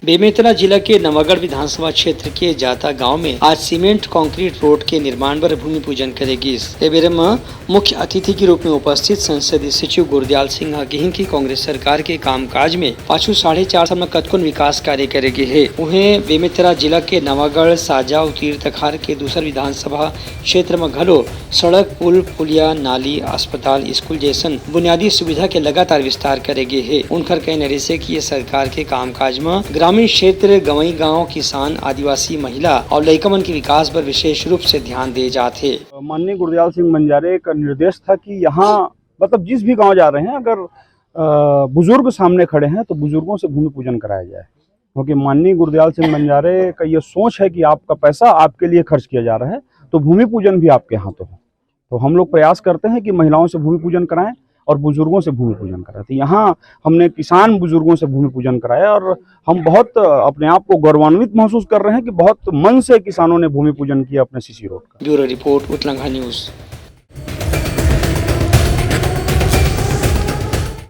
बेमेतरा जिला के नवागढ़ विधानसभा क्षेत्र के जाता गांव में आज सीमेंट कंक्रीट रोड के निर्माण पर भूमि पूजन करेगी। शिविर में मुख्य अतिथि के रूप में उपस्थित संसदीय सचिव गुरदयाल सिंह कहीं की कांग्रेस सरकार के कामकाज में पाछू 4.5 साल में कतकुन विकास कार्य करेगी है। उन्हें बेमेतरा जिला के नवागढ़ साजाव तीर्थखार के दूसर विधानसभा क्षेत्र में घलो सड़क पुल पुलिया नाली अस्पताल स्कूल जैसन बुनियादी सुविधा के लगातार विस्तार करेगी है। उनकर कहने रहे कि ये सरकार के कामकाज में ग्रामीण क्षेत्र गवई गांव किसान आदिवासी महिला और लइकमन के विकास पर विशेष रूप से ध्यान दे जाते। माननीय गुरदयाल सिंह बंजारे का निर्देश था कि यहाँ मतलब जिस भी गांव जा रहे हैं अगर बुजुर्ग सामने खड़े हैं तो बुजुर्गों से भूमि पूजन कराया जाए, क्योंकि माननीय गुरदयाल सिंह बंजारे का ये सोच है कि आपका पैसा आपके लिए खर्च किया जा रहा है तो भूमि पूजन भी आपके हाथों हो। तो हम लोग प्रयास करते हैं कि महिलाओं से भूमि पूजन कराएं और बुजुर्गों से भूमि पूजन कराएं। तो यहाँ हमने किसान बुजुर्गों से भूमि पूजन कराया और हम बहुत अपने आप को गौरवान्वित महसूस कर रहे हैं कि बहुत मन से किसानों ने भूमि पूजन किया अपने सीसी रोड का। ब्यूरो रिपोर्ट उत्तलंघा न्यूज।